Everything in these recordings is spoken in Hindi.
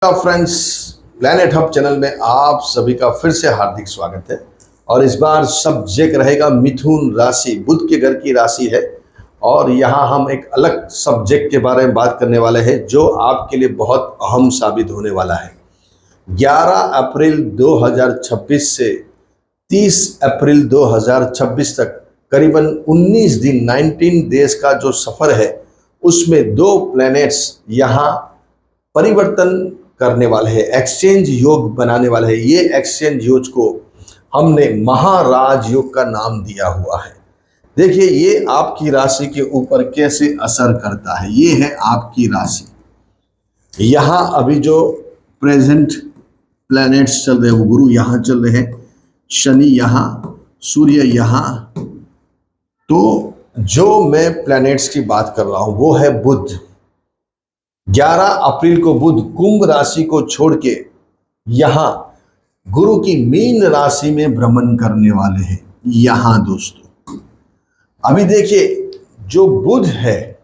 फ्रेंड्स, प्लैनेट हब चैनल में आप सभी का फिर से हार्दिक स्वागत है। और इस बार सब्जेक्ट रहेगा मिथुन राशि, बुध के घर की राशि है। और यहाँ हम एक अलग सब्जेक्ट के बारे में बात करने वाले हैं जो आपके लिए बहुत अहम साबित होने वाला है। 11 अप्रैल 2026 से 30 अप्रैल 2026 तक करीबन 19 दिन 19 डेज का जो सफ़र है उसमें दो प्लैनेट्स यहाँ परिवर्तन करने वाले हैं, एक्सचेंज योग बनाने वाले हैं। ये एक्सचेंज योग को हमने महाराज योग का नाम दिया हुआ है। देखिए ये आपकी राशि के ऊपर कैसे असर करता है। ये है आपकी राशि। यहाँ अभी जो प्रेजेंट प्लैनेट्स चल रहे हैं वो गुरु यहाँ चल रहे हैं, शनि यहाँ, सूर्य यहाँ। तो जो मैं प्लैनेट्स की बात कर रहा हूँ वो है बुध। 11 अप्रैल को बुध कुंभ राशि को छोड़ के यहां गुरु की मीन राशि में भ्रमण करने वाले हैं। यहां दोस्तों अभी देखिए जो बुध है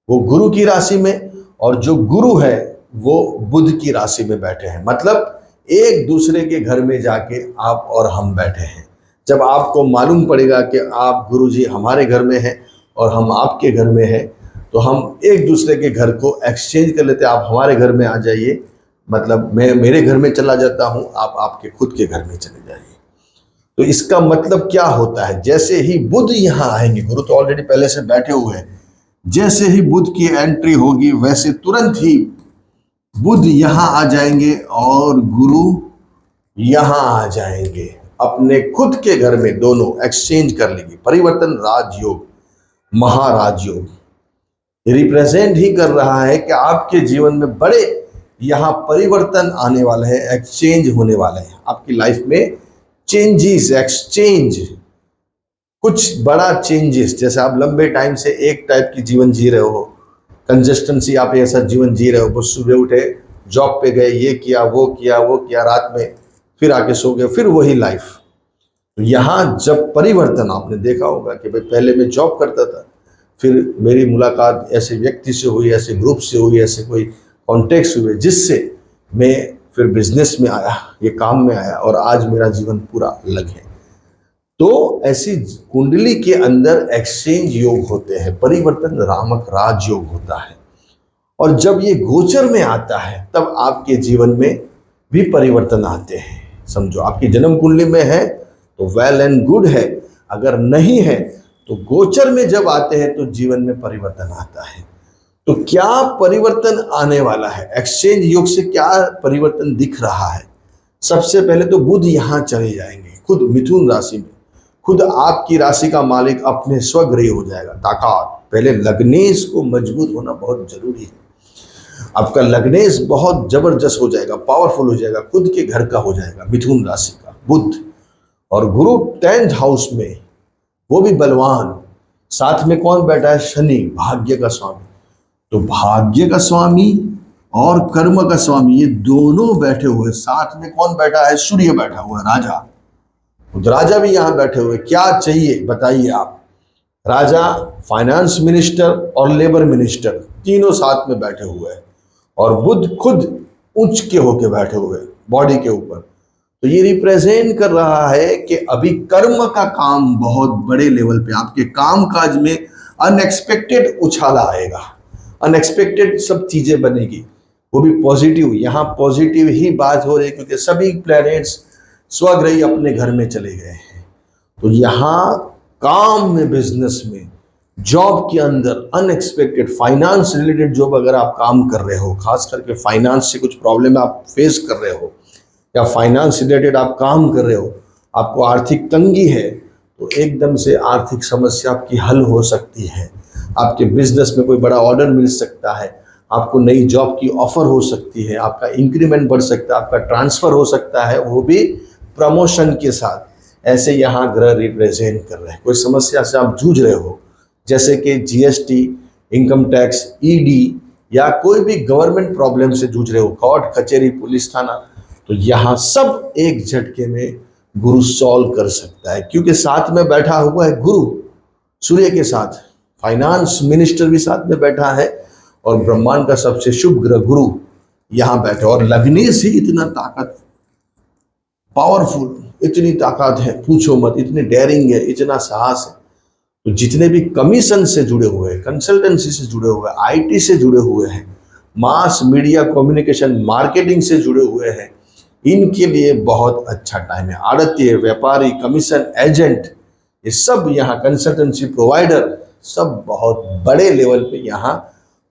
वो गुरु की राशि में और जो गुरु है वो बुध की राशि में बैठे हैं। मतलब एक दूसरे के घर में जाके आप और हम बैठे हैं। जब आपको मालूम पड़ेगा कि आप गुरुजी हमारे घर में हैं और हम आपके घर में हैं तो हम एक दूसरे के घर को एक्सचेंज कर लेते हैं। आप हमारे घर में आ जाइए, मतलब मैं मेरे घर में चला जाता हूं, आप आपके खुद के घर में चले जाइए। तो इसका मतलब क्या होता है, जैसे ही बुध यहाँ आएंगे, गुरु तो ऑलरेडी पहले से बैठे हुए हैं, जैसे ही बुध की एंट्री होगी वैसे तुरंत ही बुध यहाँ आ जाएंगे और गुरु यहाँ आ जाएंगे। अपने खुद के घर में दोनों एक्सचेंज कर लेंगे। परिवर्तन राजयोग, महाराज योग रिप्रेजेंट ही कर रहा है कि आपके जीवन में बड़े यहाँ परिवर्तन आने वाले हैं, एक्सचेंज होने वाले हैं। आपकी लाइफ में चेंजेस, एक्सचेंज, कुछ बड़ा चेंजेस। जैसे आप लंबे टाइम से एक टाइप की जीवन जी रहे हो, कंसिस्टेंसी, आप ऐसा जीवन जी रहे हो, बस सुबह उठे, जॉब पे गए, ये किया वो किया, रात में फिर आके सो गए, फिर वही लाइफ। तो यहाँ जब परिवर्तन, आपने देखा होगा कि भाई पहले मैं जॉब करता था, फिर मेरी मुलाकात ऐसे व्यक्ति से हुई, ऐसे ग्रुप से हुई, ऐसे कोई कॉन्टेक्ट्स हुए जिससे मैं फिर बिजनेस में आया, ये काम में आया और आज मेरा जीवन पूरा अलग है। तो ऐसी कुंडली के अंदर एक्सचेंज योग होते हैं, परिवर्तन रामक राज योग होता है। और जब ये गोचर में आता है तब आपके जीवन में भी परिवर्तन आते हैं। समझो आपकी जन्म कुंडली में है तो वेल एंड गुड है, अगर नहीं है तो गोचर में जब आते हैं तो जीवन में परिवर्तन आता है। तो क्या परिवर्तन आने वाला है, एक्सचेंज योग से क्या परिवर्तन दिख रहा है। सबसे पहले तो बुध यहाँ चले जाएंगे, खुद मिथुन राशि में, खुद आपकी राशि का मालिक अपने स्वगृह हो जाएगा। ताकत, पहले लग्नेश को मजबूत होना बहुत जरूरी है। आपका लग्नेश बहुत जबरदस्त हो जाएगा, पावरफुल हो जाएगा, खुद के घर का हो जाएगा, मिथुन राशि का बुध। और गुरु 10th हाउस में, वो भी बलवान। साथ में कौन बैठा है, शनि, भाग्य का स्वामी। तो भाग्य का स्वामी और कर्म का स्वामी, ये दोनों बैठे हुए। साथ में कौन बैठा है, सूर्य बैठा हुआ है, राजा। तो राजा भी यहाँ बैठे हुए। क्या चाहिए बताइए आप। राजा, फाइनेंस मिनिस्टर और लेबर मिनिस्टर, तीनों साथ में बैठे हुए हैं। और बुध खुद उच्च के होके बैठे हुए बॉडी के ऊपर। तो ये रिप्रेजेंट कर रहा है कि अभी कर्म का काम बहुत बड़े लेवल पे, आपके काम काज में अनएक्सपेक्टेड उछाला आएगा, अनएक्सपेक्टेड सब चीजें बनेगी, वो भी पॉजिटिव। यहाँ पॉजिटिव ही बात हो रही है क्योंकि सभी प्लैनेट्स स्वग्रही अपने घर में चले गए हैं। तो यहाँ काम में, बिजनेस में, जॉब के अंदर अनएक्सपेक्टेड, फाइनेंस रिलेटेड जॉब अगर आप काम कर रहे हो, खास करके फाइनेंस से कुछ प्रॉब्लम आप फेस कर रहे हो या फाइनेंस रिलेटेड आप काम कर रहे हो, आपको आर्थिक तंगी है, तो एकदम से आर्थिक समस्या आपकी हल हो सकती है। आपके बिजनेस में कोई बड़ा ऑर्डर मिल सकता है, आपको नई जॉब की ऑफर हो सकती है, आपका इंक्रीमेंट बढ़ सकता है, आपका ट्रांसफर हो सकता है, वो भी प्रमोशन के साथ। ऐसे यहाँ ग्रह रिप्रेजेंट कर रहे हैं। कोई समस्या से आप जूझ रहे हो, जैसे कि जीएसटी, इनकम टैक्स, ईडी या कोई भी गवर्नमेंट प्रॉब्लम से जूझ रहे हो, कोर्ट कचहरी, पुलिस थाना, तो यहाँ सब एक झटके में गुरु सॉल्व कर सकता है। क्योंकि साथ में बैठा हुआ है गुरु, सूर्य के साथ फाइनेंस मिनिस्टर भी साथ में बैठा है और ब्रह्मांड का सबसे शुभ ग्रह गुरु यहाँ बैठे। और लगने से इतना ताकत, पावरफुल, इतनी ताकत है पूछो मत, इतनी डेयरिंग है, इतना साहस है। तो जितने भी कमीशन से जुड़े हुए हैं, कंसल्टेंसी से जुड़े हुए हैं, आईटी से जुड़े हुए हैं, मास मीडिया कम्युनिकेशन मार्केटिंग से जुड़े हुए हैं, इनके लिए बहुत अच्छा टाइम है। आड़तीय, व्यापारी, कमीशन एजेंट, ये सब यहाँ कंसल्टेंसी प्रोवाइडर, सब बहुत बड़े लेवल पे यहाँ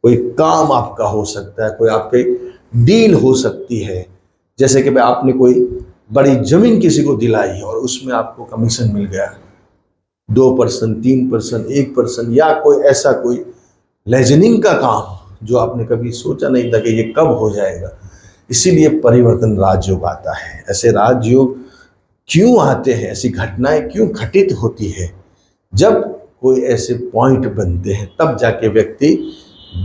कोई काम आपका हो सकता है, कोई आपके डील हो सकती है। जैसे कि भाई आपने कोई बड़ी जमीन किसी को दिलाई और उसमें आपको कमीशन मिल गया 2%, 3%, 1%, या कोई ऐसा कोई लेजनिंग का काम जो आपने कभी सोचा नहीं था कि ये कब हो जाएगा। इसीलिए परिवर्तन राजयोग आता है। ऐसे राजयोग क्यों आते हैं, ऐसी घटनाएं क्यों घटित होती है? जब कोई ऐसे पॉइंट बनते हैं तब जाके व्यक्ति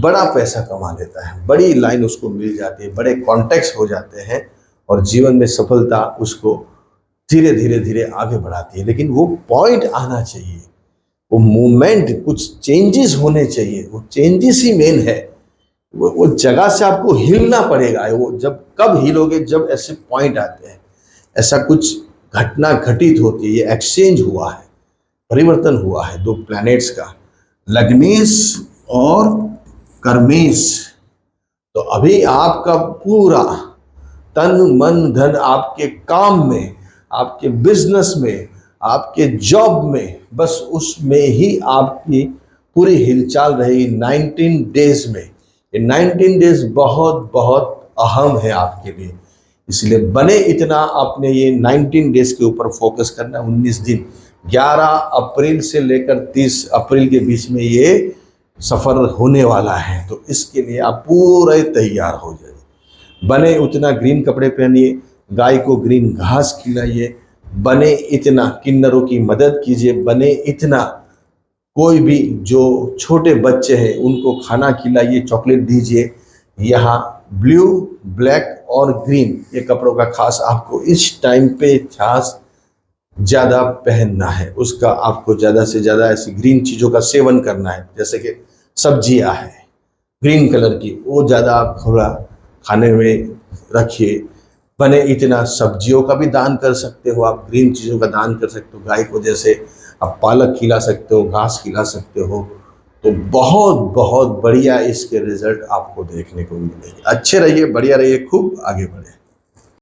बड़ा पैसा कमा लेता है, बड़ी लाइन उसको मिल जाती है, बड़े कॉन्टेक्ट्स हो जाते हैं और जीवन में सफलता उसको धीरे धीरे धीरे आगे बढ़ाती है। लेकिन वो पॉइंट आना चाहिए, वो मूवमेंट, कुछ चेंजेस होने चाहिए। वो चेंजेस ही मेन है। वो जगह से आपको हिलना पड़ेगा। वो जब कब हिलोगे, जब ऐसे पॉइंट आते हैं, ऐसा कुछ घटना घटित होती है। ये एक्सचेंज हुआ है, परिवर्तन हुआ है दो प्लैनेट्स का, लग्नेश और कर्मेश। तो अभी आपका पूरा तन मन धन आपके काम में, आपके बिजनेस में, आपके जॉब में, बस उसमें ही आपकी पूरी हिलचाल रहेगी 19 डेज में। ये 19 डेज बहुत बहुत अहम है आपके लिए। इसलिए बने इतना आपने ये 19 डेज के ऊपर फोकस करना है। 19 दिन, 11 अप्रैल से लेकर 30 अप्रैल के बीच में ये सफ़र होने वाला है। तो इसके लिए आप पूरे तैयार हो जाइए। बने उतना ग्रीन कपड़े पहनिए, गाय को ग्रीन घास खिलाइए, बने इतना किन्नरों की मदद कीजिए, बने इतना कोई भी जो छोटे बच्चे हैं उनको खाना खिलाइए, चॉकलेट दीजिए। यहाँ ब्लू, ब्लैक और ग्रीन ये कपड़ों का खास आपको इस टाइम पे खास ज़्यादा पहनना है। उसका आपको ज़्यादा से ज़्यादा ऐसी ग्रीन चीज़ों का सेवन करना है। जैसे कि सब्जियां हैं ग्रीन कलर की, वो ज़्यादा आप थोड़ा खाने में रखिए। बने इतना सब्जियों का भी दान कर सकते हो आप, ग्रीन चीज़ों का दान कर सकते हो। गाय को जैसे आप पालक खिला सकते हो, घास खिला सकते हो। तो बहुत बहुत बढ़िया इसके रिजल्ट आपको देखने को मिलेंगे। अच्छे रहिए, बढ़िया रहिए, खूब आगे बढ़े।